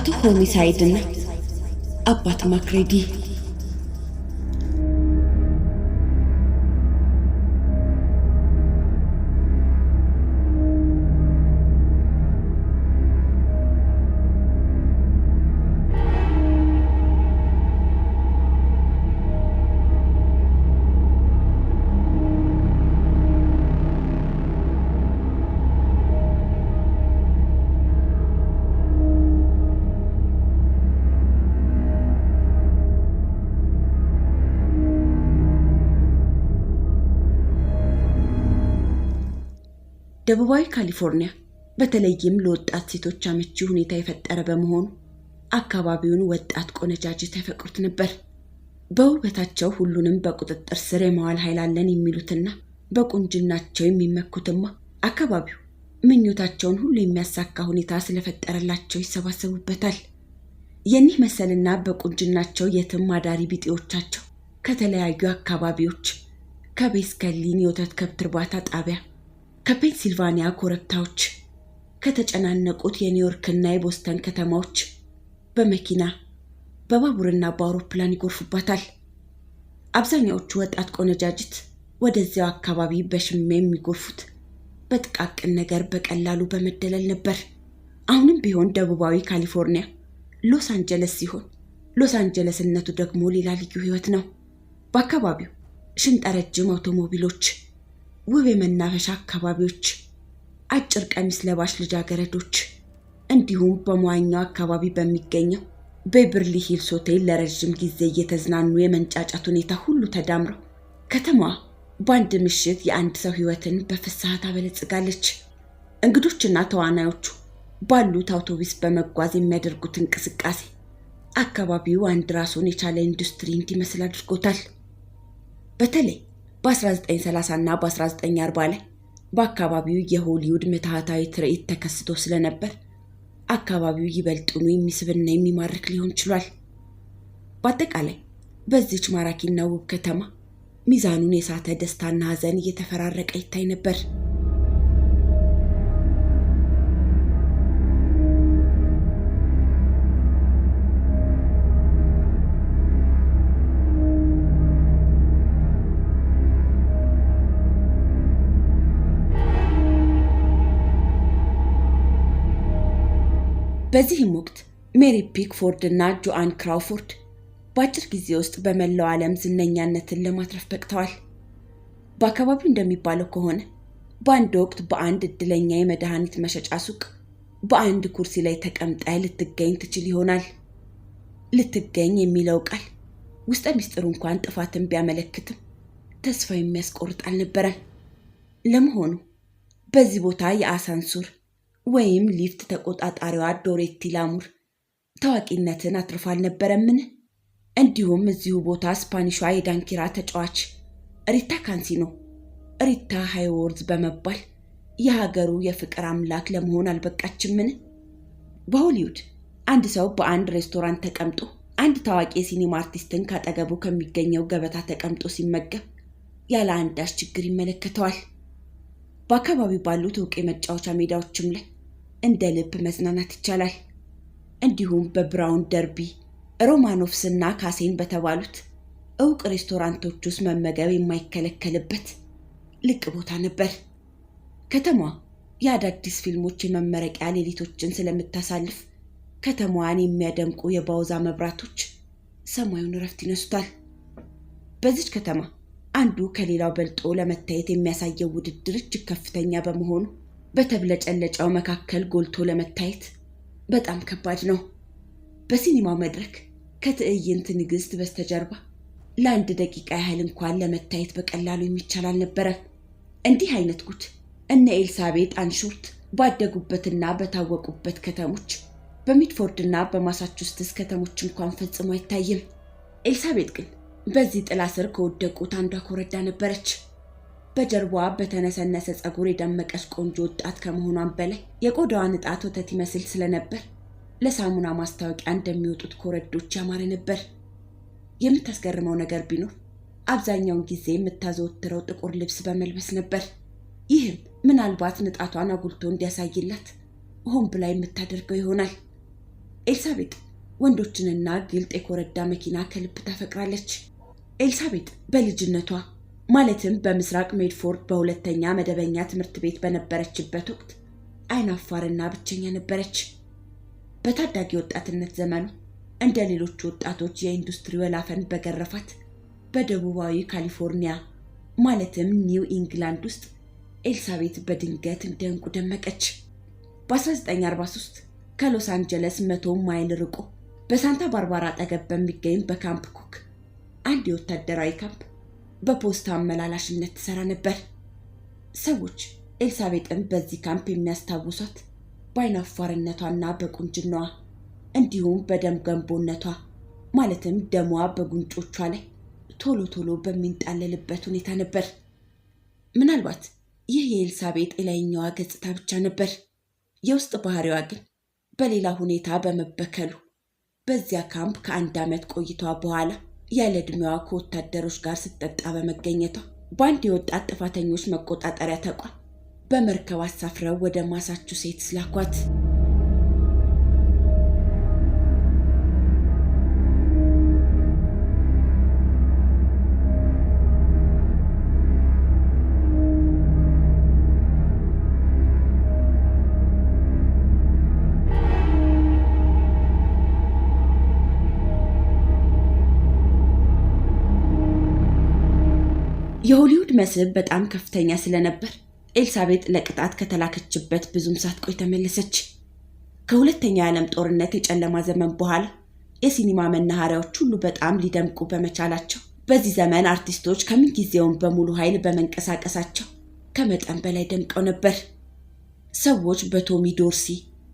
አቶ ሆሚሳይድና አባት ማክሬዲ። ደቡባዊ ካሊፎርኒያ በተለይም ለወጣት ሴቶች አመቺ ሁኔታ የፈጠረ በመሆኑ አካባቢውን ወጣት ቆነጃጅት ያፈቅሩት ነበር። በውበታቸው ሁሉንም በቁጥጥር ስር የማዋል ኃይል አለን የሚሉትና በቁንጅናቸው የሚመኩትማ አካባቢው ምኞታቸውን ሁሉ የሚያሳካ ሁኔታ ስለፈጠረላቸው ይሰባሰቡበታል። የኒህ መሰልና በቁንጅናቸው የትም አዳሪ ቢጤዎቻቸው ከተለያዩ አካባቢዎች ከቤስከሊን የወተት ከብት እርባታ ጣቢያ፣ ከፔንሲልቫኒያ ኮረብታዎች፣ ከተጨናነቁት የኒውዮርክና የቦስተን ከተማዎች በመኪና በባቡርና በአውሮፕላን ይጎርፉባታል። አብዛኛዎቹ ወጣት ቆነጃጅት ወደዚያው አካባቢ በሽሜ የሚጎርፉት በጥቃቅን ነገር በቀላሉ በመደለል ነበር። አሁንም ቢሆን ደቡባዊ ካሊፎርኒያ ሎስ አንጀለስ ሲሆን ሎስ አንጀለስነቱ ደግሞ ሌላ ልዩ ህይወት ነው። በአካባቢው ሽንጠረጅም አውቶሞቢሎች፣ ውብ የመናፈሻ አካባቢዎች፣ አጭር ቀሚስ ለባሽ ልጃገረዶች እንዲሁም በመዋኛው አካባቢ በሚገኘው ቤቨርሊ ሂልስ ሆቴል ለረጅም ጊዜ እየተዝናኑ የመንጫጫት ሁኔታ ሁሉ ተዳምረው ከተማዋ በአንድ ምሽት የአንድ ሰው ህይወትን በፍስሐ ታበለጽጋለች። እንግዶችና ተዋናዮቹ ባሉት አውቶቡስ በመጓዝ የሚያደርጉት እንቅስቃሴ አካባቢው አንድ ራሱን የቻለ ኢንዱስትሪ እንዲመስል አድርጎታል። በተለይ በ1930 እና በ1940 ላይ በአካባቢው የሆሊውድ ምትሃታዊ ትርኢት ተከስቶ ስለነበር አካባቢው ይበልጡኑ የሚስብና የሚማርክ ሊሆን ችሏል። በአጠቃላይ በዚች ማራኪና ውብ ከተማ ሚዛኑን የሳተ ደስታና ሐዘን እየተፈራረቀ ይታይ ነበር። በዚህም ወቅት ሜሪ ፒክፎርድ እና ጆአን ክራውፎርድ በአጭር ጊዜ ውስጥ በመላው ዓለም ዝነኛነትን ለማትረፍ በቅተዋል። በአካባቢው እንደሚባለው ከሆነ በአንድ ወቅት በአንድ እድለኛ የመድኃኒት መሸጫ ሱቅ በአንድ ኩርሲ ላይ ተቀምጣ ልትገኝ ትችል ይሆናል። ልትገኝ የሚለው ቃል ውስጠ ሚስጥሩ እንኳን ጥፋትን ቢያመለክትም ተስፋ የሚያስቆርጥ አልነበረም። ለመሆኑ በዚህ ቦታ የአሳንሱር ወይም ሊፍት ተቆጣጣሪዋ ዶሬቲ ላሙር ታዋቂነትን አትርፋ አልነበረምን? እንዲሁም እዚሁ ቦታ ስፓኒሿ የዳንኪራ ተጫዋች ሪታ ካንሲኖ ሪታ ሃይወርዝ በመባል የሀገሩ የፍቅር አምላክ ለመሆን አልበቃችምን? በሆሊውድ አንድ ሰው በአንድ ሬስቶራንት ተቀምጦ አንድ ታዋቂ የሲኒማ አርቲስትን ካጠገቡ ከሚገኘው ገበታ ተቀምጦ ሲመገብ ያለ አንዳች ችግር ይመለከተዋል። በአካባቢው ባሉት ዕውቅ የመጫወቻ ሜዳዎችም ላይ እንደ ልብ መዝናናት ይቻላል። እንዲሁም በብራውን ደርቢ፣ ሮማኖፍስና ካሴን በተባሉት ዕውቅ ሬስቶራንቶች ውስጥ መመገብ የማይከለከልበት ልቅ ቦታ ነበር። ከተማዋ የአዳዲስ ፊልሞች የመመረቂያ ሌሊቶችን ስለምታሳልፍ ከተማዋን የሚያደምቁ የባውዛ መብራቶች ሰማዩን እረፍት ይነሱታል። በዚች ከተማ አንዱ ከሌላው በልጦ ለመታየት የሚያሳየው ውድድር እጅግ ከፍተኛ በመሆኑ በተብለጨለጫው መካከል ጎልቶ ለመታየት በጣም ከባድ ነው። በሲኒማው መድረክ ከትዕይንት ንግስት በስተጀርባ ለአንድ ደቂቃ ያህል እንኳን ለመታየት በቀላሉ የሚቻል አልነበረም። እንዲህ አይነት ጉድ እነ ኤልሳቤጥ አንሾርት ባደጉበትና በታወቁበት ከተሞች በሚድፎርድና በማሳቹሴትስ ከተሞች እንኳን ፈጽሞ አይታይም። ኤልሳቤጥ ግን በዚህ ጥላ ስር ከወደቁት አንዷ ኮረዳ ነበረች። በጀርባዋ በተነሰነሰ ጸጉር የደመቀች ቆንጆ ወጣት ከመሆኗም በላይ የቆዳዋ ንጣት ወተት ይመስል ስለነበር ለሳሙና ማስታወቂያ እንደሚወጡት ኮረዶች ያማረ ነበር። የምታስገርመው ነገር ቢኖር አብዛኛውን ጊዜ የምታዘወትረው ጥቁር ልብስ በመልበስ ነበር። ይህም ምናልባት ንጣቷን አጉልቶ እንዲያሳይላት ሆን ብላ የምታደርገው ይሆናል። ኤልሳቤጥ ወንዶችንና ግልጥ የኮረዳ መኪና ከልብ ታፈቅራለች። ኤልሳቤጥ በልጅነቷ ማለትም በምስራቅ ሜድፎርድ በሁለተኛ መደበኛ ትምህርት ቤት በነበረችበት ወቅት አይናፋርና ብቸኛ ነበረች። በታዳጊ ወጣትነት ዘመኑ እንደ ሌሎች ወጣቶች የኢንዱስትሪ ወላፈን በገረፋት በደቡባዊ ካሊፎርኒያ ማለትም ኒው ኢንግላንድ ውስጥ ኤልሳቤጥ በድንገት እንደ ዕንቁ ደመቀች። በ1943 ከሎስ አንጀለስ 100 ማይል ርቆ በሳንታ ባርባራ አጠገብ በሚገኝ በካምፕ ኩክ አንድ የወታደራዊ ካምፕ በፖስታ አመላላሽነት ትሰራ ነበር። ሰዎች ኤልሳቤጥን በዚህ ካምፕ የሚያስታውሷት በአይናፋርነቷና በቁንጅናዋ እንዲሁም በደም ገንቦነቷ ማለትም ደሟ በጉንጮቿ ላይ ቶሎ ቶሎ በሚንጣለልበት ሁኔታ ነበር። ምናልባት ይህ የኤልሳቤጥ የላይኛዋ ገጽታ ብቻ ነበር። የውስጥ ባህሪዋ ግን በሌላ ሁኔታ በመበከሉ በዚያ ካምፕ ከ1 ዓመት ቆይቷ በኋላ ያለ ዕድሜዋ ከወታደሮች ጋር ስትጠጣ በመገኘቷ በአንድ የወጣት ጥፋተኞች መቆጣጠሪያ ተቋም በመርከብ አሳፍረው ወደ ማሳቹሴትስ ላኳት። የሆሊውድ መስህብ በጣም ከፍተኛ ስለነበር ኤልሳቤጥ ለቅጣት ከተላከችበት ብዙም ሳትቆይ ተመለሰች። ከሁለተኛው የዓለም ጦርነት የጨለማ ዘመን በኋላ የሲኒማ መናኸሪያዎች ሁሉ በጣም ሊደምቁ በመቻላቸው በዚህ ዘመን አርቲስቶች ከምንጊዜውም በሙሉ ኃይል በመንቀሳቀሳቸው ከመጠን በላይ ደምቀው ነበር። ሰዎች በቶሚ ዶርሲ፣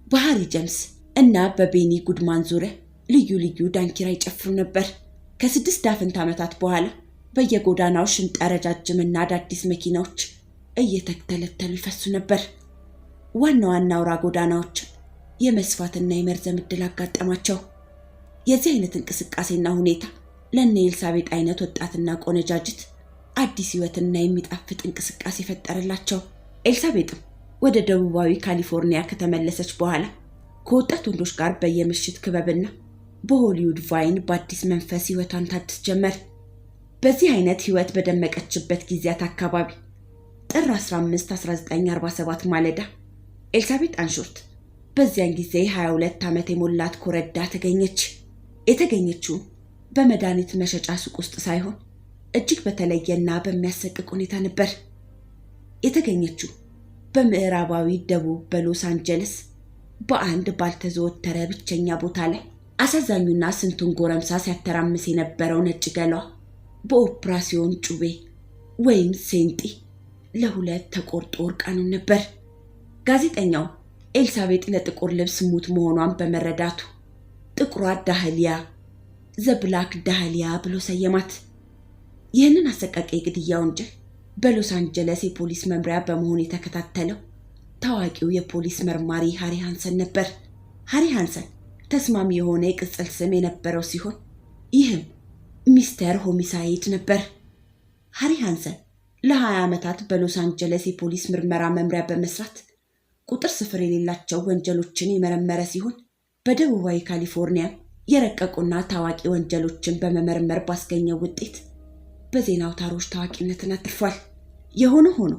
በሃሪ ጀምስ እና በቤኒ ጉድማን ዙሪያ ልዩ ልዩ ዳንኪራ ይጨፍሩ ነበር። ከ6 ዳፍንት ዓመታት በኋላ በየጎዳናው ሽንጠ ረጃጅምና አዳዲስ መኪናዎች እየተተለተሉ ይፈሱ ነበር። ዋና ዋና አውራ ጎዳናዎች የመስፋትና የመርዘም ዕድል አጋጠማቸው። የዚህ አይነት እንቅስቃሴና ሁኔታ ለእነ ኤልሳቤጥ አይነት ወጣትና ቆነጃጅት አዲስ ሕይወትና የሚጣፍጥ እንቅስቃሴ ፈጠረላቸው። ኤልሳቤጥም ወደ ደቡባዊ ካሊፎርኒያ ከተመለሰች በኋላ ከወጣት ወንዶች ጋር በየምሽት ክበብና በሆሊውድ ቫይን በአዲስ መንፈስ ሕይወቷን ታድስ ጀመር። በዚህ አይነት ሕይወት በደመቀችበት ጊዜያት አካባቢ ጥር 15 1947 ማለዳ ኤልሳቤጥ አንሾርት በዚያን ጊዜ 22 ዓመት የሞላት ኮረዳ ተገኘች። የተገኘችው በመድኃኒት መሸጫ ሱቅ ውስጥ ሳይሆን እጅግ በተለየና በሚያሰቅቅ ሁኔታ ነበር። የተገኘችው በምዕራባዊ ደቡብ በሎስ አንጀለስ በአንድ ባልተዘወተረ ብቸኛ ቦታ ላይ አሳዛኙና ስንቱን ጎረምሳ ሲያተራምስ የነበረው ነጭ ገላዋ በኦፕራሲዮን ጩቤ ወይም ሴንጢ ለሁለት ተቆርጦ እርቃኑን ነበር። ጋዜጠኛው ኤልሳቤጥ ለጥቁር ልብስ ሙት መሆኗን በመረዳቱ ጥቁሯ ዳህሊያ ዘብላክ ዳህሊያ ብሎ ሰየማት። ይህንን አሰቃቂ ግድያ ወንጀል በሎስ አንጀለስ የፖሊስ መምሪያ በመሆን የተከታተለው ታዋቂው የፖሊስ መርማሪ ሃሪ ሃንሰን ነበር። ሃሪ ሃንሰን ተስማሚ የሆነ የቅጽል ስም የነበረው ሲሆን ይህም ሚስተር ሆሚሳይድ ነበር። ሃሪ ሃንሰን ለ20 ዓመታት በሎስ አንጀለስ የፖሊስ ምርመራ መምሪያ በመስራት ቁጥር ስፍር የሌላቸው ወንጀሎችን የመረመረ ሲሆን በደቡባዊ ካሊፎርኒያ የረቀቁና ታዋቂ ወንጀሎችን በመመርመር ባስገኘው ውጤት በዜና አውታሮች ታዋቂነትን አትርፏል። የሆነ ሆኖ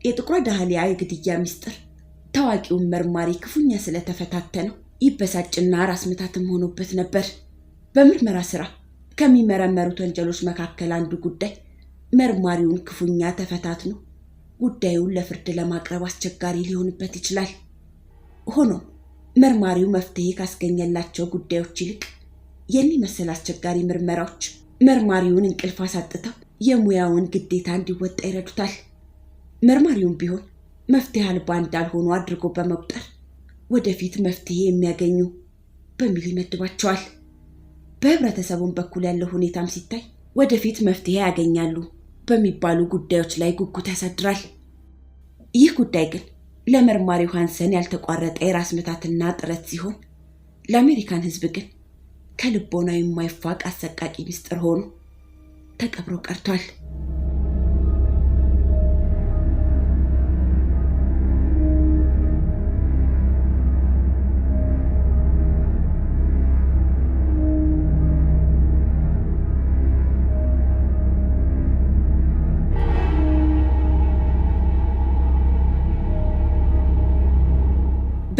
የጥቁሯ ዳህሊያ የግድያ ሚስጥር ታዋቂውን መርማሪ ክፉኛ ስለተፈታተነው ይበሳጭና ራስ ምታትም ሆኖበት ነበር። በምርመራ ስራ ከሚመረመሩት ወንጀሎች መካከል አንዱ ጉዳይ መርማሪውን ክፉኛ ተፈታትኖ ጉዳዩን ለፍርድ ለማቅረብ አስቸጋሪ ሊሆንበት ይችላል። ሆኖም መርማሪው መፍትሄ ካስገኘላቸው ጉዳዮች ይልቅ የሚመስል አስቸጋሪ ምርመራዎች መርማሪውን እንቅልፍ አሳጥተው የሙያውን ግዴታ እንዲወጣ ይረዱታል። መርማሪውም ቢሆን መፍትሄ አልባ እንዳልሆኑ አድርጎ በመቁጠር ወደፊት መፍትሄ የሚያገኙ በሚል ይመድባቸዋል። በህብረተሰቡን በኩል ያለው ሁኔታም ሲታይ ወደፊት መፍትሄ ያገኛሉ በሚባሉ ጉዳዮች ላይ ጉጉት ያሳድራል። ይህ ጉዳይ ግን ለመርማሪው ሃንሰን ያልተቋረጠ የራስ ምታትና ጥረት ሲሆን ለአሜሪካን ሕዝብ ግን ከልቦናው የማይፋቅ አሰቃቂ ምስጢር ሆኖ ተቀብሮ ቀርቷል።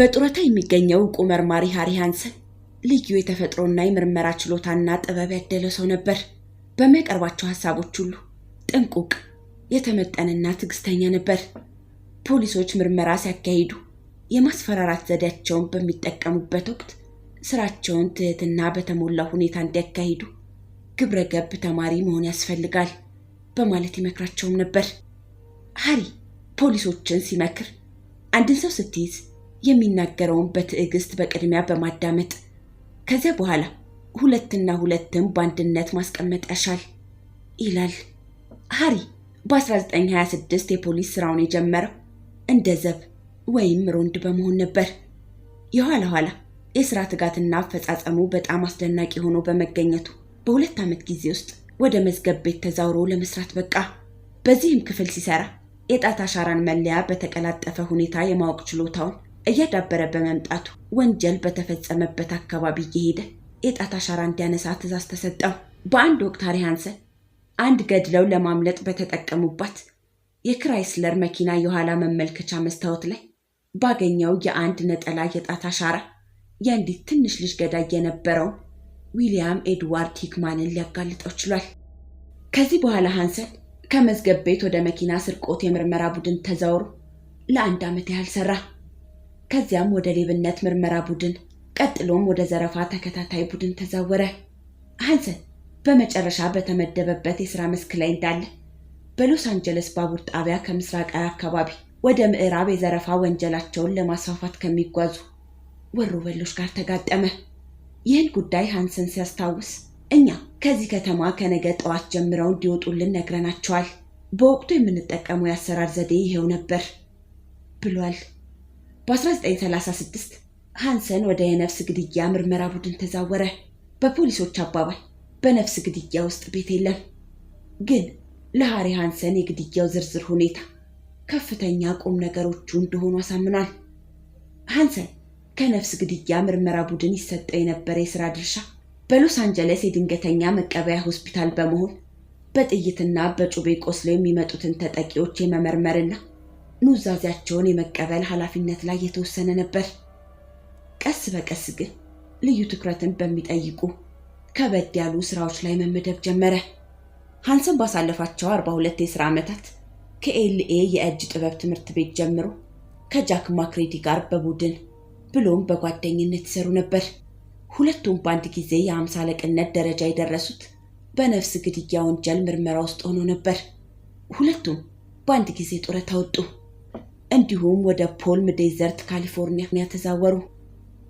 በጡረታ የሚገኘው ዕውቁ መርማሪ ሃሪ ሃንሰን ልዩ የተፈጥሮና የምርመራ ችሎታና ጥበብ ያደለው ሰው ነበር። በሚያቀርባቸው ሐሳቦች ሁሉ ጥንቁቅ፣ የተመጠነና ትዕግስተኛ ነበር። ፖሊሶች ምርመራ ሲያካሂዱ የማስፈራራት ዘዴያቸውን በሚጠቀሙበት ወቅት ስራቸውን ትህትና በተሞላው ሁኔታ እንዲያካሂዱ ግብረ ገብ ተማሪ መሆን ያስፈልጋል በማለት ይመክራቸውም ነበር። ሃሪ ፖሊሶችን ሲመክር አንድን ሰው ስትይዝ የሚናገረውን በትዕግስት በቅድሚያ በማዳመጥ ከዚያ በኋላ ሁለትና ሁለትም በአንድነት ማስቀመጥ ያሻል ይላል። ሃሪ በ1926 የፖሊስ ስራውን የጀመረው እንደ ዘብ ወይም ሮንድ በመሆን ነበር። የኋላ ኋላ የስራ ትጋትና አፈጻጸሙ በጣም አስደናቂ ሆኖ በመገኘቱ በ2 ዓመት ጊዜ ውስጥ ወደ መዝገብ ቤት ተዛውሮ ለመስራት በቃ። በዚህም ክፍል ሲሰራ የጣት አሻራን መለያ በተቀላጠፈ ሁኔታ የማወቅ ችሎታውን እያዳበረ በመምጣቱ ወንጀል በተፈጸመበት አካባቢ እየሄደ የጣት አሻራ እንዲያነሳ ትዕዛዝ ተሰጠው። በአንድ ወቅት ሃሪ ሃንሰን አንድ ገድለው ለማምለጥ በተጠቀሙባት የክራይስለር መኪና የኋላ መመልከቻ መስታወት ላይ ባገኘው የአንድ ነጠላ የጣት አሻራ የአንዲት ትንሽ ልጅ ገዳይ የነበረውን ዊሊያም ኤድዋርድ ሂክማንን ሊያጋልጠው ችሏል። ከዚህ በኋላ ሃንሰን ከመዝገብ ቤት ወደ መኪና ስርቆት የምርመራ ቡድን ተዛውሮ ለ1 ዓመት ያህል ሰራ። ከዚያም ወደ ሌብነት ምርመራ ቡድን፣ ቀጥሎም ወደ ዘረፋ ተከታታይ ቡድን ተዛወረ። ሃንሰን በመጨረሻ በተመደበበት የሥራ መስክ ላይ እንዳለ በሎስ አንጀለስ ባቡር ጣቢያ ከምስራቃዊ አካባቢ ወደ ምዕራብ የዘረፋ ወንጀላቸውን ለማስፋፋት ከሚጓዙ ወሮበሎች ጋር ተጋጠመ። ይህን ጉዳይ ሃንሰን ሲያስታውስ እኛ ከዚህ ከተማ ከነገ ጠዋት ጀምረው እንዲወጡልን ነግረናቸዋል። በወቅቱ የምንጠቀመው የአሰራር ዘዴ ይሄው ነበር ብሏል። በ1936 ሃንሰን ወደ የነፍስ ግድያ ምርመራ ቡድን ተዛወረ። በፖሊሶች አባባል በነፍስ ግድያ ውስጥ ቤት የለም። ግን ለሃሪ ሃንሰን የግድያው ዝርዝር ሁኔታ ከፍተኛ ቁም ነገሮቹ እንደሆኑ አሳምኗል። ሃንሰን ከነፍስ ግድያ ምርመራ ቡድን ይሰጠው የነበረ የሥራ ድርሻ በሎስ አንጀለስ የድንገተኛ መቀበያ ሆስፒታል በመሆን በጥይትና በጩቤ ቆስለው የሚመጡትን ተጠቂዎች የመመርመርና ኑዛዜያቸውን የመቀበል ኃላፊነት ላይ የተወሰነ ነበር። ቀስ በቀስ ግን ልዩ ትኩረትን በሚጠይቁ ከበድ ያሉ ስራዎች ላይ መመደብ ጀመረ። ሃንሰን ባሳለፋቸው 42 የሥራ ዓመታት ከኤልኤ የእጅ ጥበብ ትምህርት ቤት ጀምሮ ከጃክ ማክሬዲ ጋር በቡድን ብሎም በጓደኝነት ይሰሩ ነበር። ሁለቱም በአንድ ጊዜ የ50 አለቅነት ደረጃ የደረሱት በነፍስ ግድያ ወንጀል ምርመራ ውስጥ ሆኖ ነበር። ሁለቱም በአንድ ጊዜ ጡረታ ወጡ። እንዲሁም ወደ ፖልም ዴዘርት ካሊፎርኒያ ተዛወሩ።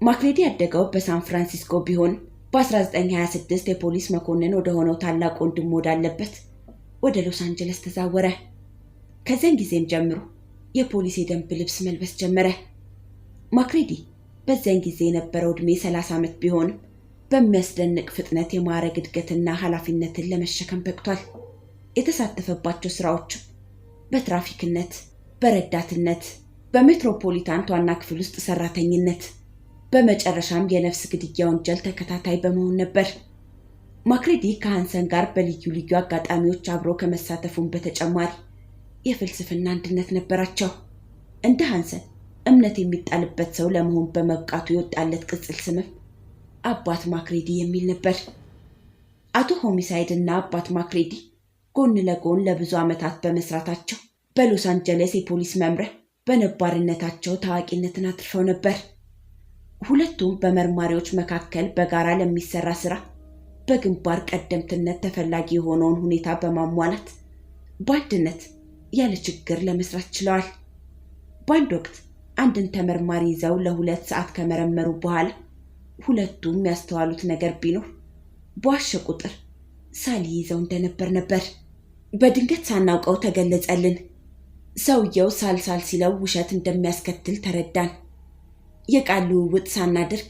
ማክሬዲ ያደገው በሳን ፍራንሲስኮ ቢሆን በ1926 የፖሊስ መኮንን ወደ ሆነው ታላቅ ወንድሙ ወዳለበት ወደ ሎስ አንጀለስ ተዛወረ። ከዚያን ጊዜም ጀምሮ የፖሊስ የደንብ ልብስ መልበስ ጀመረ። ማክሬዲ በዚያን ጊዜ የነበረው ዕድሜ 30 ዓመት ቢሆንም በሚያስደንቅ ፍጥነት የማዕረግ እድገትና ኃላፊነትን ለመሸከም በቅቷል። የተሳተፈባቸው ስራዎችም በትራፊክነት፣ በረዳትነት፣ በሜትሮፖሊታን ዋና ክፍል ውስጥ ሰራተኝነት፣ በመጨረሻም የነፍስ ግድያ ወንጀል ተከታታይ በመሆን ነበር። ማክሬዲ ከሃንሰን ጋር በልዩ ልዩ አጋጣሚዎች አብሮ ከመሳተፉም በተጨማሪ የፍልስፍና አንድነት ነበራቸው። እንደ ሃንሰን እምነት የሚጣልበት ሰው ለመሆን በመብቃቱ የወጣለት ቅጽል ስምም አባት ማክሬዲ የሚል ነበር። አቶ ሆሚሳይድ እና አባት ማክሬዲ ጎን ለጎን ለብዙ ዓመታት በመስራታቸው በሎስ አንጀለስ የፖሊስ መምሪያ በነባርነታቸው ታዋቂነትን አትርፈው ነበር። ሁለቱም በመርማሪዎች መካከል በጋራ ለሚሰራ ስራ በግንባር ቀደምትነት ተፈላጊ የሆነውን ሁኔታ በማሟላት በአንድነት ያለ ችግር ለመስራት ችለዋል። በአንድ ወቅት አንድን ተመርማሪ ይዘው ለ2 ሰዓት ከመረመሩ በኋላ ሁለቱም ያስተዋሉት ነገር ቢኖር በዋሸ ቁጥር ሳል ይዘው እንደነበር ነበር። በድንገት ሳናውቀው ተገለጸልን። ሰውየው ሳልሳል ሲለው ውሸት እንደሚያስከትል ተረዳን። የቃል ልውውጥ ሳናደርግ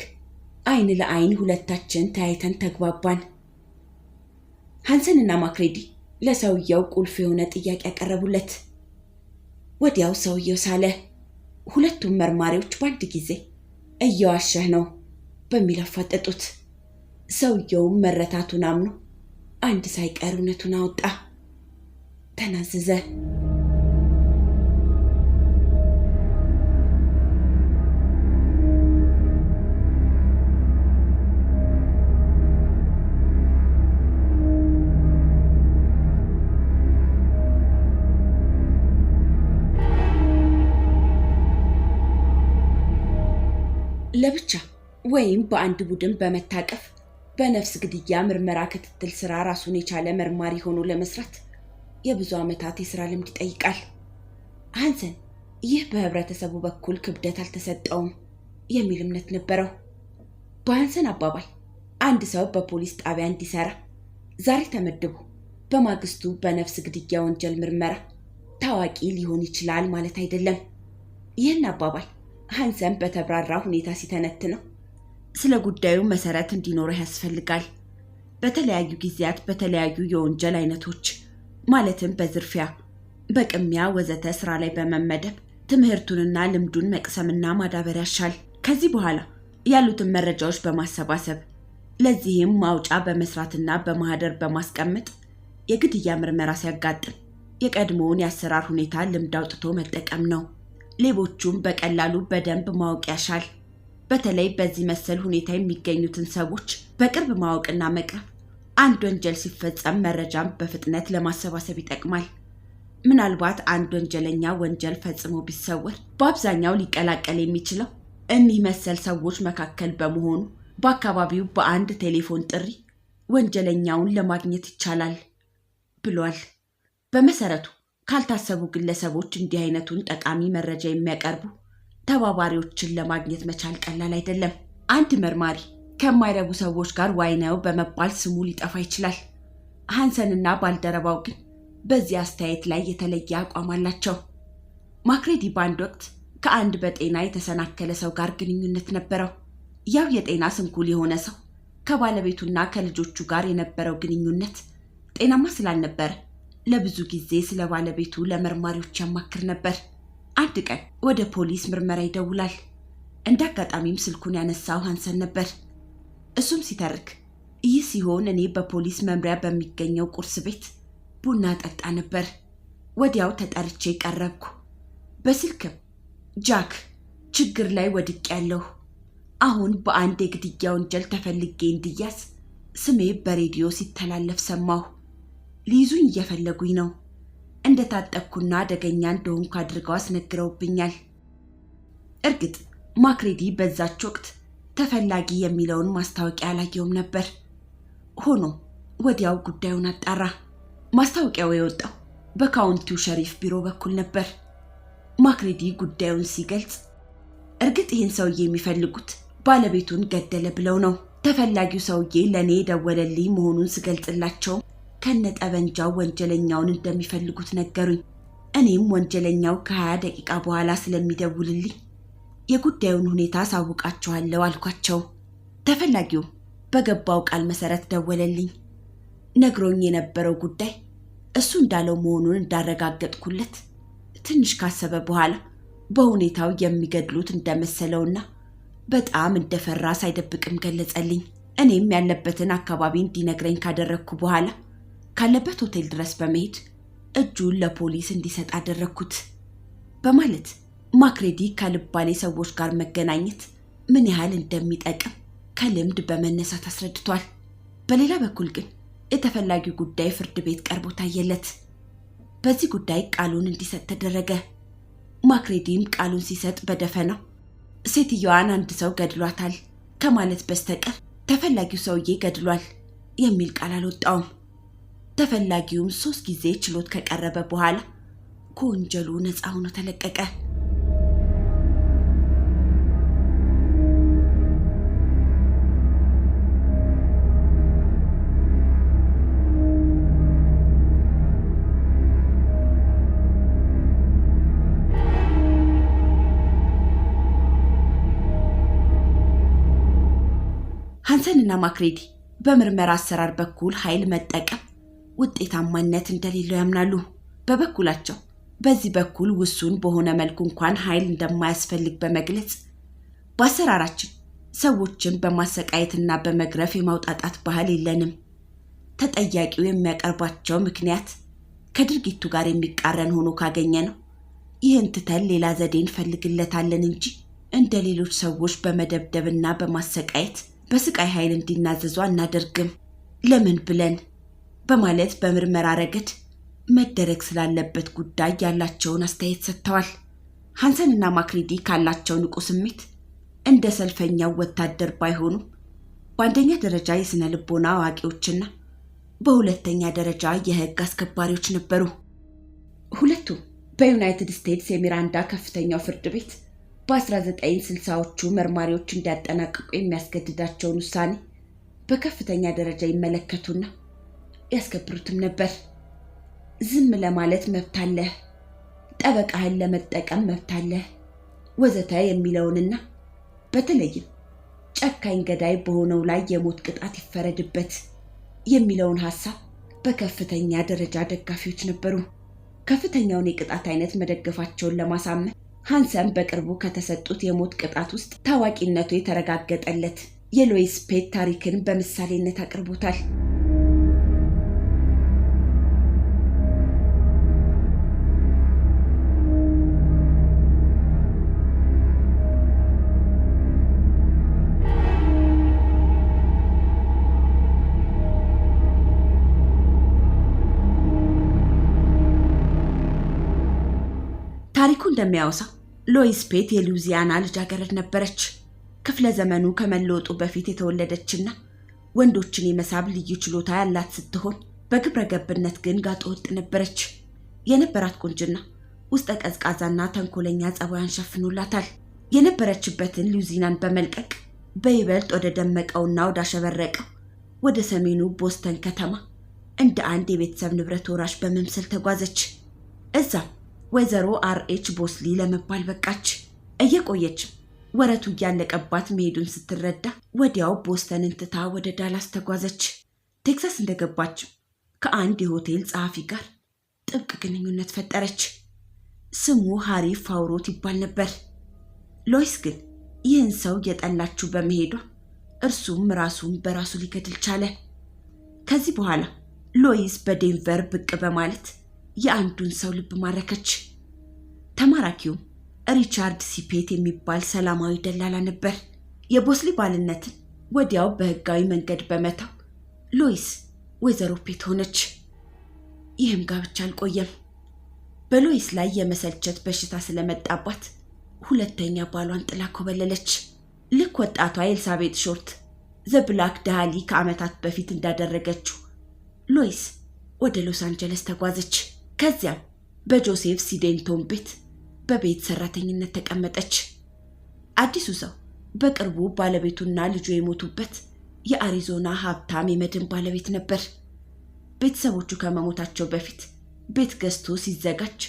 አይን ለአይን ሁለታችን ተያይተን ተግባባን። ሃንሰንና ማክሬዲ ለሰውየው ቁልፍ የሆነ ጥያቄ ያቀረቡለት። ወዲያው ሰውየው ሳለ። ሁለቱም መርማሪዎች በአንድ ጊዜ እየዋሸህ ነው በሚል አፋጠጡት። ሰውየውም መረታቱን አምኖ አንድ ሳይቀር እውነቱን አወጣ። ተናዘዘ። ለብቻ ወይም በአንድ ቡድን በመታቀፍ በነፍስ ግድያ ምርመራ ክትትል ስራ ራሱን የቻለ መርማሪ ሆኖ ለመስራት የብዙ ዓመታት የሥራ ልምድ ይጠይቃል። ሃንሰን ይህ በህብረተሰቡ በኩል ክብደት አልተሰጠውም የሚል እምነት ነበረው። በሃንሰን አባባል አንድ ሰው በፖሊስ ጣቢያ እንዲሰራ ዛሬ ተመድቦ በማግስቱ በነፍስ ግድያ ወንጀል ምርመራ ታዋቂ ሊሆን ይችላል ማለት አይደለም። ይህን አባባል ሃንሰን በተብራራ ሁኔታ ሲተነትነው ስለ ጉዳዩ መሰረት እንዲኖረው ያስፈልጋል። በተለያዩ ጊዜያት በተለያዩ የወንጀል አይነቶች ማለትም በዝርፊያ፣ በቅሚያ ወዘተ ስራ ላይ በመመደብ ትምህርቱንና ልምዱን መቅሰምና ማዳበር ያሻል። ከዚህ በኋላ ያሉትን መረጃዎች በማሰባሰብ ለዚህም ማውጫ በመስራትና በማህደር በማስቀመጥ የግድያ ምርመራ ሲያጋጥም የቀድሞውን የአሰራር ሁኔታ ልምድ አውጥቶ መጠቀም ነው። ሌቦቹም በቀላሉ በደንብ ማወቅ ያሻል። በተለይ በዚህ መሰል ሁኔታ የሚገኙትን ሰዎች በቅርብ ማወቅና መቅረብ አንድ ወንጀል ሲፈጸም መረጃም በፍጥነት ለማሰባሰብ ይጠቅማል። ምናልባት አንድ ወንጀለኛ ወንጀል ፈጽሞ ቢሰወር በአብዛኛው ሊቀላቀል የሚችለው እኒህ መሰል ሰዎች መካከል በመሆኑ በአካባቢው በአንድ ቴሌፎን ጥሪ ወንጀለኛውን ለማግኘት ይቻላል ብሏል። በመሰረቱ ካልታሰቡ ግለሰቦች እንዲህ አይነቱን ጠቃሚ መረጃ የሚያቀርቡ ተባባሪዎችን ለማግኘት መቻል ቀላል አይደለም። አንድ መርማሪ ከማይረቡ ሰዎች ጋር ዋይነው በመባል ስሙ ሊጠፋ ይችላል። ሃንሰንና ባልደረባው ግን በዚህ አስተያየት ላይ የተለየ አቋም አላቸው። ማክሬዲ በአንድ ወቅት ከአንድ በጤና የተሰናከለ ሰው ጋር ግንኙነት ነበረው። ያው የጤና ስንኩል የሆነ ሰው ከባለቤቱና ከልጆቹ ጋር የነበረው ግንኙነት ጤናማ ስላልነበረ ለብዙ ጊዜ ስለ ባለቤቱ ለመርማሪዎች ያማክር ነበር። አንድ ቀን ወደ ፖሊስ ምርመራ ይደውላል። እንደ አጋጣሚም ስልኩን ያነሳው ሃንሰን ነበር። እሱም ሲተርክ ይህ ሲሆን እኔ በፖሊስ መምሪያ በሚገኘው ቁርስ ቤት ቡና ጠጣ ነበር። ወዲያው ተጠርቼ ቀረብኩ። በስልክም ጃክ ችግር ላይ ወድቄያለሁ። አሁን በአንድ የግድያ ወንጀል ተፈልጌ እንድያዝ ስሜ በሬዲዮ ሲተላለፍ ሰማሁ። ሊይዙኝ እየፈለጉኝ ነው። እንደታጠቅኩና አደገኛ እንደሆንኩ አድርገው አስነግረውብኛል። እርግጥ ማክሬዲ በዛች ወቅት ተፈላጊ የሚለውን ማስታወቂያ አላየውም ነበር። ሆኖም ወዲያው ጉዳዩን አጣራ። ማስታወቂያው የወጣው በካውንቲው ሸሪፍ ቢሮ በኩል ነበር። ማክሬዲ ጉዳዩን ሲገልጽ እርግጥ ይህን ሰውዬ የሚፈልጉት ባለቤቱን ገደለ ብለው ነው። ተፈላጊው ሰውዬ ለእኔ የደወለልኝ መሆኑን ስገልጽላቸው ከነጠበንጃው ወንጀለኛውን እንደሚፈልጉት ነገሩኝ። እኔም ወንጀለኛው ከ20 ደቂቃ በኋላ ስለሚደውልልኝ የጉዳዩን ሁኔታ ሳውቃቸዋለሁ አልኳቸው። ተፈላጊው በገባው ቃል መሰረት ደወለልኝ። ነግሮኝ የነበረው ጉዳይ እሱ እንዳለው መሆኑን እንዳረጋገጥኩለት ትንሽ ካሰበ በኋላ በሁኔታው የሚገድሉት እንደመሰለውና በጣም እንደፈራ ሳይደብቅም ገለጸልኝ። እኔም ያለበትን አካባቢ እንዲነግረኝ ካደረግኩ በኋላ ካለበት ሆቴል ድረስ በመሄድ እጁን ለፖሊስ እንዲሰጥ አደረግኩት በማለት ማክሬዲ ካልባሌ ሰዎች ጋር መገናኘት ምን ያህል እንደሚጠቅም ከልምድ በመነሳት አስረድቷል። በሌላ በኩል ግን የተፈላጊው ጉዳይ ፍርድ ቤት ቀርቦ ታየለት። በዚህ ጉዳይ ቃሉን እንዲሰጥ ተደረገ። ማክሬዲም ቃሉን ሲሰጥ በደፈናው ሴትዮዋን አንድ ሰው ገድሏታል ከማለት በስተቀር ተፈላጊው ሰውዬ ገድሏል የሚል ቃል አልወጣውም። ተፈላጊውም 3 ጊዜ ችሎት ከቀረበ በኋላ ከወንጀሉ ነፃ ሆኖ ተለቀቀ። ሃንሰንና ማክሬዲ በምርመራ አሰራር በኩል ኃይል መጠቀም ውጤታማነት እንደሌለው ያምናሉ። በበኩላቸው በዚህ በኩል ውሱን በሆነ መልኩ እንኳን ኃይል እንደማያስፈልግ በመግለጽ በአሰራራችን ሰዎችን በማሰቃየትና በመግረፍ የማውጣጣት ባህል የለንም። ተጠያቂው የሚያቀርባቸው ምክንያት ከድርጊቱ ጋር የሚቃረን ሆኖ ካገኘ ነው ይህን ትተን ሌላ ዘዴ እንፈልግለታለን እንጂ እንደ ሌሎች ሰዎች በመደብደብና በማሰቃየት በስቃይ ኃይል እንዲናዘዙ አናደርግም። ለምን ብለን በማለት በምርመራ ረገድ መደረግ ስላለበት ጉዳይ ያላቸውን አስተያየት ሰጥተዋል። ሃንሰንና ማክሬዲ ካላቸው ንቁ ስሜት እንደ ሰልፈኛው ወታደር ባይሆኑም በአንደኛ ደረጃ የስነ ልቦና አዋቂዎችና በሁለተኛ ደረጃ የህግ አስከባሪዎች ነበሩ። ሁለቱም በዩናይትድ ስቴትስ የሚራንዳ ከፍተኛው ፍርድ ቤት በ1960ዎቹ መርማሪዎች እንዲያጠናቅቁ የሚያስገድዳቸውን ውሳኔ በከፍተኛ ደረጃ ይመለከቱና ያስከብሩትም ነበር። ዝም ለማለት መብት አለህ፣ ጠበቃህን ለመጠቀም መብት አለህ ወዘተ የሚለውንና በተለይም ጨካኝ ገዳይ በሆነው ላይ የሞት ቅጣት ይፈረድበት የሚለውን ሐሳብ በከፍተኛ ደረጃ ደጋፊዎች ነበሩ። ከፍተኛውን የቅጣት አይነት መደገፋቸውን ለማሳመን ሃንሰን በቅርቡ ከተሰጡት የሞት ቅጣት ውስጥ ታዋቂነቱ የተረጋገጠለት የሎይስ ፔት ታሪክን በምሳሌነት አቅርቦታል። ታሪኩ እንደሚያወሳው ሎይስ ፔት የሉዚያና ልጃገረድ ነበረች። ክፍለ ዘመኑ ከመለወጡ በፊት የተወለደችና ወንዶችን የመሳብ ልዩ ችሎታ ያላት ስትሆን በግብረ ገብነት ግን ጋጠ ወጥ ነበረች። የነበራት ቁንጅና ውስጠ ቀዝቃዛና ተንኮለኛ ጸባያን ሸፍኖላታል። የነበረችበትን ሉዚያናን በመልቀቅ በይበልጥ ወደ ደመቀውና ወዳሸበረቀው ወደ ሰሜኑ ቦስተን ከተማ እንደ አንድ የቤተሰብ ንብረት ወራሽ በመምሰል ተጓዘች። እዛም ወይዘሮ አርኤች ቦስሊ ለመባል በቃች። እየቆየችም ወረቱ እያለቀባት መሄዱን ስትረዳ ወዲያው ቦስተንን ትታ ወደ ዳላስ ተጓዘች። ቴክሳስ እንደገባችም ከአንድ የሆቴል ጸሐፊ ጋር ጥብቅ ግንኙነት ፈጠረች። ስሙ ሃሪ ፋውሮት ይባል ነበር። ሎይስ ግን ይህን ሰው እየጠላችው በመሄዷ እርሱም ራሱን በራሱ ሊገድል ቻለ። ከዚህ በኋላ ሎይስ በዴንቨር ብቅ በማለት የአንዱን ሰው ልብ ማረከች። ተማራኪውም ሪቻርድ ሲፔት የሚባል ሰላማዊ ደላላ ነበር። የቦስሊ ባልነትን ወዲያው በህጋዊ መንገድ በመተው ሎይስ ወይዘሮ ፔት ሆነች። ይህም ጋብቻ አልቆየም። በሎይስ ላይ የመሰልቸት በሽታ ስለመጣባት ሁለተኛ ባሏን ጥላ ኮበለለች። ልክ ወጣቷ ኤልሳቤት ሾርት ዘብላክ ዳሊ ከዓመታት በፊት እንዳደረገችው ሎይስ ወደ ሎስ አንጀለስ ተጓዘች። ከዚያም በጆሴፍ ሲዴንቶን ቤት በቤት ሰራተኝነት ተቀመጠች። አዲሱ ሰው በቅርቡ ባለቤቱና ልጁ የሞቱበት የአሪዞና ሀብታም የመድን ባለቤት ነበር። ቤተሰቦቹ ከመሞታቸው በፊት ቤት ገዝቶ ሲዘጋጅ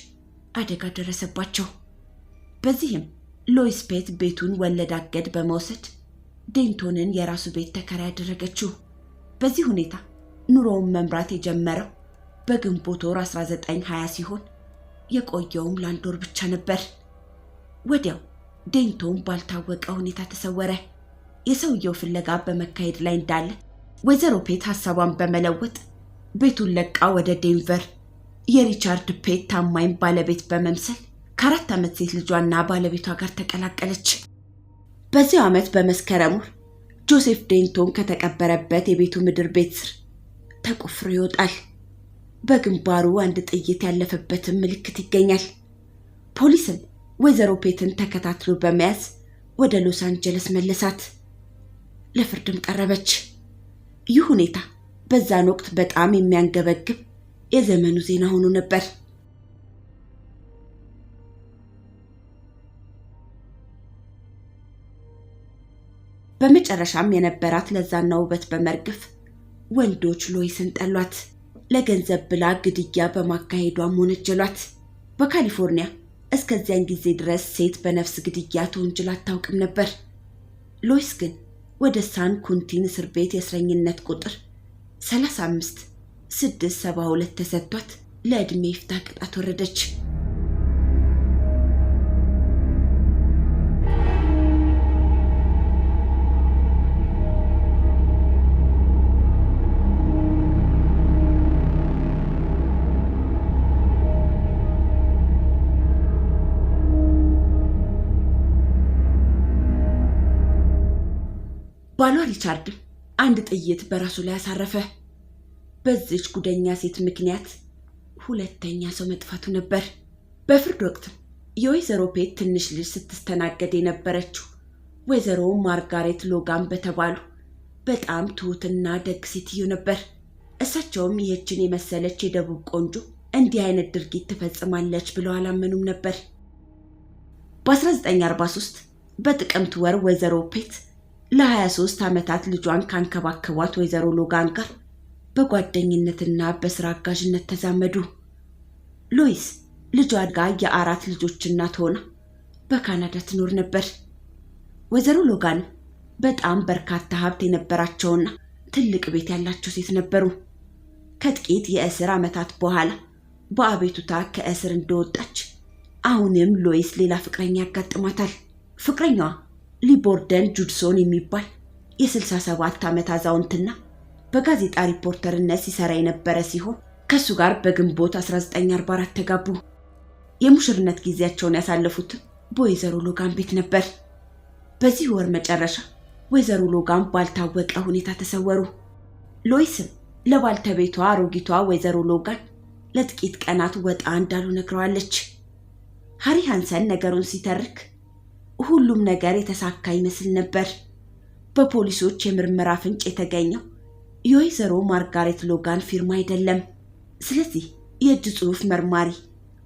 አደጋ ደረሰባቸው። በዚህም ሎይስ ፔት ቤቱን ወለድ አገድ በመውሰድ ዴንቶንን የራሱ ቤት ተከራይ ያደረገችው። በዚህ ሁኔታ ኑሮውን መምራት የጀመረው በግንቦት ወር 1920 ሲሆን የቆየውም ለአንድ ወር ብቻ ነበር። ወዲያው ዴንቶን ባልታወቀ ሁኔታ ተሰወረ። የሰውየው ፍለጋ በመካሄድ ላይ እንዳለ ወይዘሮ ፔት ሐሳቧን በመለወጥ ቤቱን ለቃ ወደ ዴንቨር የሪቻርድ ፔት ታማኝ ባለቤት በመምሰል ከ4 ዓመት ሴት ልጇና ባለቤቷ ጋር ተቀላቀለች። በዚህ ዓመት በመስከረም ወር ጆሴፍ ዴንቶን ከተቀበረበት የቤቱ ምድር ቤት ስር ተቆፍሮ ይወጣል። በግንባሩ አንድ ጥይት ያለፈበትን ምልክት ይገኛል። ፖሊስም ወይዘሮ ፔትን ተከታትሎ በመያዝ ወደ ሎስ አንጀለስ መለሳት። ለፍርድም ቀረበች። ይህ ሁኔታ በዛን ወቅት በጣም የሚያንገበግብ የዘመኑ ዜና ሆኖ ነበር። በመጨረሻም የነበራት ለዛና ውበት በመርገፍ ወንዶች ሎይስን ጠሏት። ለገንዘብ ብላ ግድያ በማካሄዷም ወነጀሏት። በካሊፎርኒያ እስከዚያን ጊዜ ድረስ ሴት በነፍስ ግድያ ተወንጅላ አታውቅም ነበር። ሎይስ ግን ወደ ሳን ኩንቲን እስር ቤት የእስረኝነት ቁጥር 35672 ተሰጥቷት ለዕድሜ ይፍታ ቅጣት ወረደች። ባሏ ሪቻርድ አንድ ጥይት በራሱ ላይ አሳረፈ። በዚች ጉደኛ ሴት ምክንያት ሁለተኛ ሰው መጥፋቱ ነበር። በፍርድ ወቅት የወይዘሮ ፔት ትንሽ ልጅ ስትስተናገድ የነበረችው ወይዘሮ ማርጋሬት ሎጋን በተባሉ በጣም ትሁትና ደግ ሴትዮ ነበር። እሳቸውም ይህችን የመሰለች የደቡብ ቆንጆ እንዲህ አይነት ድርጊት ትፈጽማለች ብለው አላመኑም ነበር። በ1943 በጥቅምት ወር ወይዘሮ ፔት ለ23 ዓመታት ልጇን ካንከባከቧት ወይዘሮ ሎጋን ጋር በጓደኝነትና በስራ አጋዥነት ተዛመዱ። ሎይስ ልጇ ጋር የ4 ልጆች እናት ሆና በካናዳ ትኖር ነበር። ወይዘሮ ሎጋን በጣም በርካታ ሀብት የነበራቸውና ትልቅ ቤት ያላቸው ሴት ነበሩ። ከጥቂት የእስር ዓመታት በኋላ በአቤቱታ ከእስር እንደወጣች አሁንም ሎይስ ሌላ ፍቅረኛ ያጋጥማታል። ፍቅረኛዋ ሊቦርደን ጁድሶን የሚባል የ67 ዓመት አዛውንትና በጋዜጣ ሪፖርተርነት ሲሰራ የነበረ ሲሆን ከሱ ጋር በግንቦት 1944 ተጋቡ። የሙሽርነት ጊዜያቸውን ያሳለፉት በወይዘሮ ሎጋን ቤት ነበር። በዚህ ወር መጨረሻ ወይዘሮ ሎጋን ባልታወቀ ሁኔታ ተሰወሩ። ሎይስም ለባልተቤቷ አሮጊቷ ወይዘሮ ሎጋን ለጥቂት ቀናት ወጣ እንዳሉ ነግረዋለች። ሃሪ ሃንሰን ነገሩን ሲተርክ ሁሉም ነገር የተሳካ ይመስል ነበር። በፖሊሶች የምርመራ ፍንጭ የተገኘው የወይዘሮ ማርጋሬት ሎጋን ፊርማ አይደለም። ስለዚህ የእጅ ጽሑፍ መርማሪ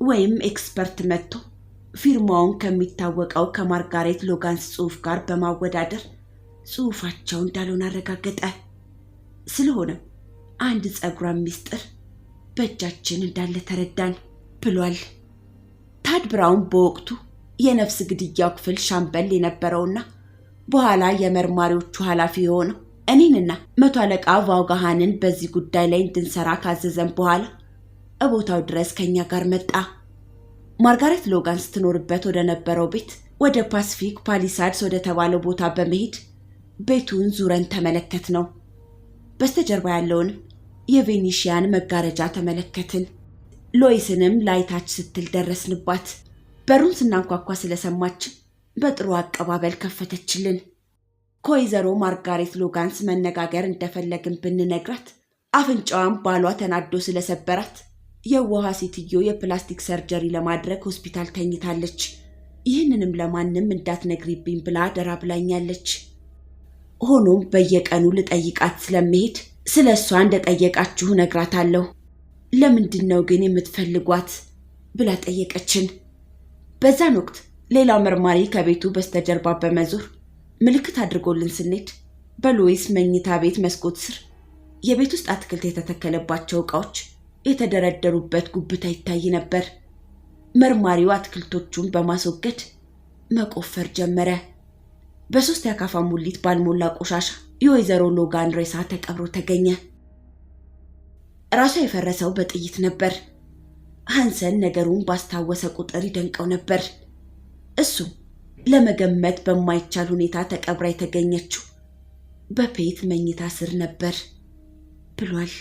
ወይም ኤክስፐርት መጥቶ ፊርማውን ከሚታወቀው ከማርጋሬት ሎጋንስ ጽሑፍ ጋር በማወዳደር ጽሑፋቸው እንዳልሆነ አረጋገጠ። ስለሆነም አንድ ጸጉራም ሚስጥር በእጃችን እንዳለ ተረዳን ብሏል። ታድ ብራውን በወቅቱ የነፍስ ግድያው ክፍል ሻምበል የነበረውና በኋላ የመርማሪዎቹ ኃላፊ የሆነው እኔንና መቶ አለቃ ቫውጋሃንን በዚህ ጉዳይ ላይ እንድንሰራ ካዘዘን በኋላ እቦታው ድረስ ከኛ ጋር መጣ። ማርጋሬት ሎጋን ስትኖርበት ወደ ነበረው ቤት ወደ ፓሲፊክ ፓሊሳድስ ወደ ተባለው ቦታ በመሄድ ቤቱን ዙረን ተመለከት ነው። በስተጀርባ ያለውን የቬኒሺያን መጋረጃ ተመለከትን። ሎይስንም ላይታች ስትል ደረስንባት። በሩን ስናንኳኳ ስለሰማች በጥሩ አቀባበል ከፈተችልን። ከወይዘሮ ማርጋሬት ሎጋንስ መነጋገር እንደፈለግን ብንነግራት አፍንጫዋን ባሏ ተናዶ ስለሰበራት የዋሃ ሴትዮ የፕላስቲክ ሰርጀሪ ለማድረግ ሆስፒታል ተኝታለች። ይህንንም ለማንም እንዳትነግሪብኝ ብላ አደራ ብላኛለች። ሆኖም በየቀኑ ልጠይቃት ስለምሄድ ስለሷ እንደጠየቃችሁ ነግራታለሁ። ለምንድነው ግን የምትፈልጓት ብላ ጠየቀችን። በዛን ወቅት ሌላው መርማሪ ከቤቱ በስተጀርባ በመዞር ምልክት አድርጎልን ስንሄድ በሎይስ መኝታ ቤት መስኮት ስር የቤት ውስጥ አትክልት የተተከለባቸው ዕቃዎች የተደረደሩበት ጉብታ ይታይ ነበር። መርማሪው አትክልቶቹን በማስወገድ መቆፈር ጀመረ። በ3 የአካፋ ሙሊት ባልሞላ ቆሻሻ የወይዘሮ ሎጋን ሬሳ ተቀብሮ ተገኘ። ራሷ የፈረሰው በጥይት ነበር። ሃንሰን ነገሩን ባስታወሰ ቁጥር ይደንቀው ነበር። እሱ ለመገመት በማይቻል ሁኔታ ተቀብራ የተገኘችው በፔት መኝታ ስር ነበር ብሏል።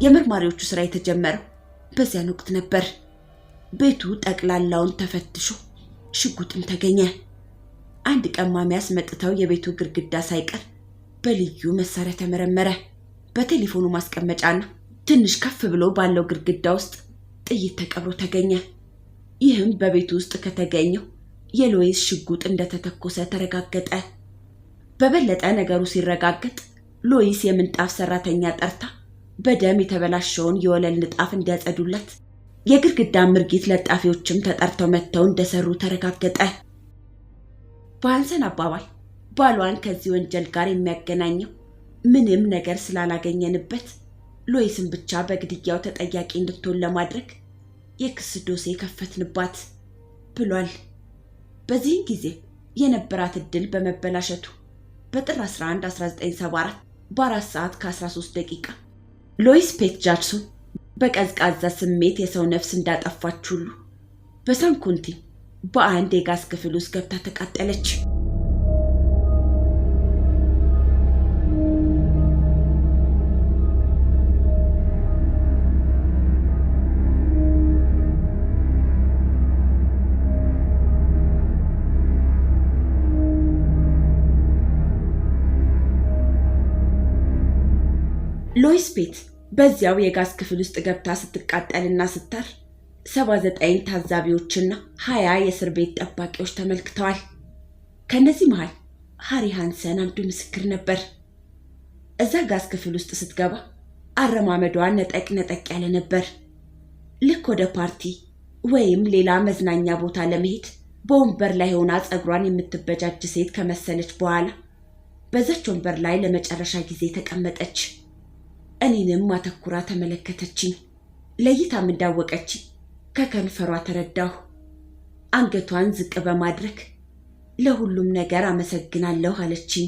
የመርማሪዎቹ ስራ የተጀመረው በዚያን ወቅት ነበር። ቤቱ ጠቅላላውን ተፈትሾ ሽጉጥም ተገኘ። አንድ ቀማሚ አስመጥተው የቤቱ ግድግዳ ሳይቀር በልዩ መሳሪያ ተመረመረ። በቴሌፎኑ ማስቀመጫና ትንሽ ከፍ ብሎ ባለው ግድግዳ ውስጥ ጥይት ተቀብሮ ተገኘ። ይህም በቤቱ ውስጥ ከተገኘው የሎይስ ሽጉጥ እንደተተኮሰ ተረጋገጠ። በበለጠ ነገሩ ሲረጋገጥ ሎይስ የምንጣፍ ሰራተኛ ጠርታ በደም የተበላሸውን የወለል ንጣፍ እንዲያጸዱላት የግድግዳ ምርጊት ለጣፊዎችም ተጠርተው መጥተው እንደሰሩ ተረጋገጠ። በሃንሰን አባባል ባሏን ከዚህ ወንጀል ጋር የሚያገናኘው ምንም ነገር ስላላገኘንበት ሎይስን ብቻ በግድያው ተጠያቂ እንድትሆን ለማድረግ የክስ ዶሴ ከፈትንባት ብሏል። በዚህ ጊዜ የነበራት እድል በመበላሸቱ በጥር 11 1974 በ4 ሰዓት ከ13 ደቂቃ ሎይስ ፔት ጃክሶን በቀዝቃዛ ስሜት የሰው ነፍስ እንዳጠፋች ሁሉ በሳን ኩንቲን በአንድ የጋዝ ክፍል ውስጥ ገብታ ተቃጠለች። ሎይስ ቤት በዚያው የጋዝ ክፍል ውስጥ ገብታ ስትቃጠልና ስታር 79 ታዛቢዎችና 20 የእስር ቤት ጠባቂዎች ተመልክተዋል። ከነዚህ መሃል ሃሪ ሃንሰን አንዱ ምስክር ነበር። እዛ ጋዝ ክፍል ውስጥ ስትገባ አረማመዷ ነጠቅ ያለ ነበር። ልክ ወደ ፓርቲ ወይም ሌላ መዝናኛ ቦታ ለመሄድ በወንበር ላይ ሆና ጸጉሯን የምትበጃጅ ሴት ከመሰለች በኋላ በዛች ወንበር ላይ ለመጨረሻ ጊዜ ተቀመጠች። እኔንም አተኩራ ተመለከተችኝ። ለይታም እንዳወቀች ከከንፈሯ ተረዳሁ። አንገቷን ዝቅ በማድረግ ለሁሉም ነገር አመሰግናለሁ አለችኝ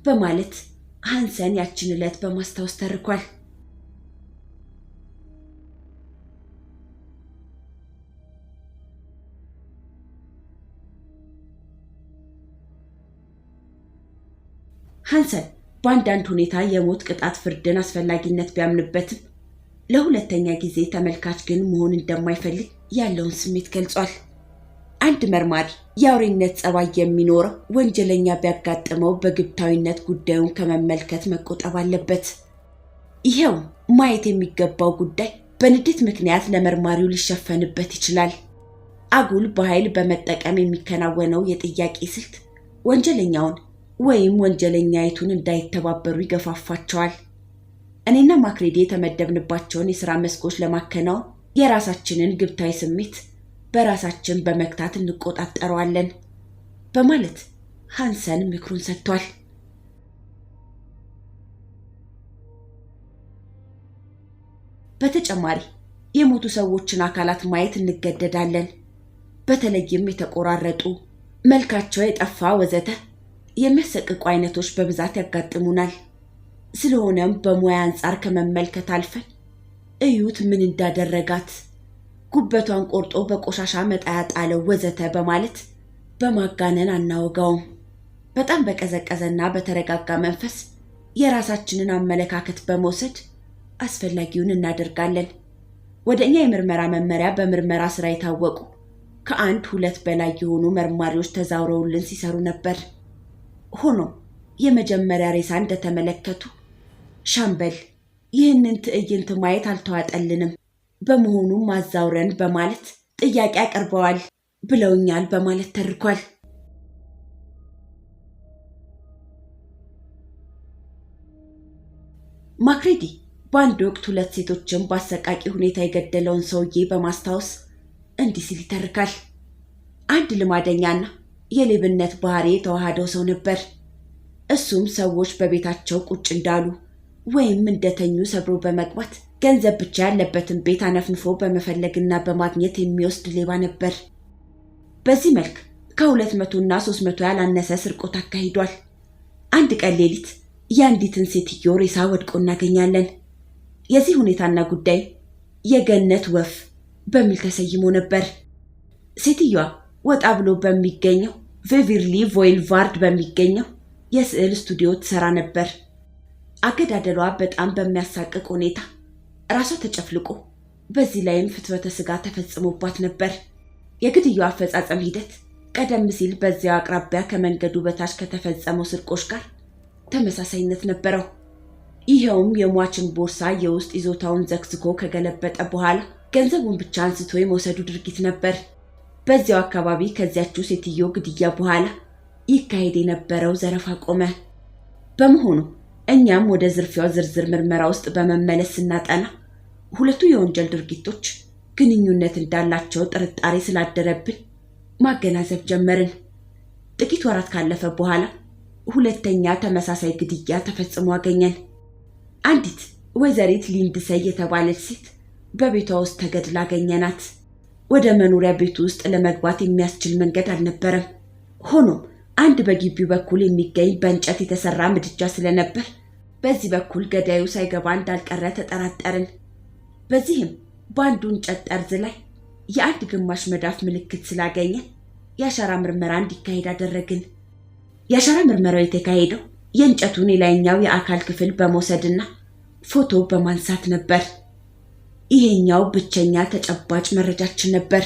በማለት ሃንሰን ያችን ዕለት በማስታወስ ተርኳል። ሃንሰን በአንዳንድ ሁኔታ የሞት ቅጣት ፍርድን አስፈላጊነት ቢያምንበትም ለሁለተኛ ጊዜ ተመልካች ግን መሆን እንደማይፈልግ ያለውን ስሜት ገልጿል። አንድ መርማሪ የአውሬነት ጸባይ የሚኖረው ወንጀለኛ ቢያጋጥመው በግብታዊነት ጉዳዩን ከመመልከት መቆጠብ አለበት። ይሄው ማየት የሚገባው ጉዳይ በንዴት ምክንያት ለመርማሪው ሊሸፈንበት ይችላል። አጉል በኃይል በመጠቀም የሚከናወነው የጥያቄ ስልት ወንጀለኛውን ወይም ወንጀለኛይቱን እንዳይተባበሩ ይገፋፋቸዋል። እኔና ማክሬዲ የተመደብንባቸውን የሥራ መስኮች ለማከናወን የራሳችንን ግብታዊ ስሜት በራሳችን በመክታት እንቆጣጠረዋለን በማለት ሃንሰን ምክሩን ሰጥቷል። በተጨማሪ የሞቱ ሰዎችን አካላት ማየት እንገደዳለን። በተለይም የተቆራረጡ፣ መልካቸው የጠፋ ወዘተ የሚያሰቅቁ አይነቶች በብዛት ያጋጥሙናል። ስለሆነም በሙያ አንጻር ከመመልከት አልፈን እዩት ምን እንዳደረጋት፣ ጉበቷን ቆርጦ በቆሻሻ መጣያ ጣለው ወዘተ በማለት በማጋነን አናወጋውም። በጣም በቀዘቀዘና በተረጋጋ መንፈስ የራሳችንን አመለካከት በመውሰድ አስፈላጊውን እናደርጋለን። ወደኛ የምርመራ መመሪያ በምርመራ ስራ የታወቁ ከ1-2 በላይ የሆኑ መርማሪዎች ተዛውረውልን ሲሰሩ ነበር። ሆኖም የመጀመሪያ ሬሳ እንደተመለከቱ ሻምበል ይህንን ትዕይንት ማየት አልተዋጠልንም፣ በመሆኑም አዛውረን በማለት ጥያቄ አቀርበዋል ብለውኛል በማለት ተርኳል። ማክሬዲ በአንድ ወቅት 2 ሴቶችን በአሰቃቂ ሁኔታ የገደለውን ሰውዬ በማስታወስ እንዲህ ሲል ይተርካል። አንድ ልማደኛና የሌብነት ባህሪ የተዋሃደው ሰው ነበር። እሱም ሰዎች በቤታቸው ቁጭ እንዳሉ ወይም እንደተኙ ሰብሮ በመግባት ገንዘብ ብቻ ያለበትን ቤት አነፍንፎ በመፈለግና በማግኘት የሚወስድ ሌባ ነበር። በዚህ መልክ ከ200 እና 300 ያላነሰ ስርቆት አካሂዷል። አንድ ቀን ሌሊት የአንዲትን ሴትዮ ሬሳ ወድቆ እናገኛለን። የዚህ ሁኔታና ጉዳይ የገነት ወፍ በሚል ተሰይሞ ነበር። ሴትዮዋ ወጣ ብሎ በሚገኘው ቬቪርሊ ቮይልቫርድ በሚገኘው የስዕል ስቱዲዮ ትሰራ ነበር። አገዳደሏ በጣም በሚያሳቅቅ ሁኔታ ራሷ ተጨፍልቆ በዚህ ላይም ፍትወተ ስጋ ተፈጽሞባት ነበር። የግድያው አፈጻጸም ሂደት ቀደም ሲል በዚያው አቅራቢያ ከመንገዱ በታች ከተፈጸመው ስርቆሽ ጋር ተመሳሳይነት ነበረው። ይሄውም የሟችን ቦርሳ የውስጥ ይዞታውን ዘግዝጎ ከገለበጠ በኋላ ገንዘቡን ብቻ አንስቶ የመውሰዱ ድርጊት ነበር። በዚያው አካባቢ ከዚያችው ሴትዮ ግድያ በኋላ ይካሄድ የነበረው ዘረፋ ቆመ። በመሆኑ እኛም ወደ ዝርፊያው ዝርዝር ምርመራ ውስጥ በመመለስ ስናጠና ሁለቱ የወንጀል ድርጊቶች ግንኙነት እንዳላቸው ጥርጣሬ ስላደረብን ማገናዘብ ጀመርን። ጥቂት ወራት ካለፈ በኋላ ሁለተኛ ተመሳሳይ ግድያ ተፈጽሞ አገኘን። አንዲት ወይዘሪት ሊንድሰይ የተባለች ሴት በቤቷ ውስጥ ተገድላ አገኘናት። ወደ መኖሪያ ቤቱ ውስጥ ለመግባት የሚያስችል መንገድ አልነበረም። ሆኖም አንድ በግቢው በኩል የሚገኝ በእንጨት የተሰራ ምድጃ ስለነበር በዚህ በኩል ገዳዩ ሳይገባ እንዳልቀረ ተጠራጠርን። በዚህም በአንዱ እንጨት ጠርዝ ላይ የአንድ ግማሽ መዳፍ ምልክት ስላገኘን የአሻራ ምርመራ እንዲካሄድ አደረግን። የአሻራ ምርመራው የተካሄደው የእንጨቱን የላይኛው የአካል ክፍል በመውሰድና ፎቶ በማንሳት ነበር። ይሄኛው ብቸኛ ተጨባጭ መረጃችን ነበር።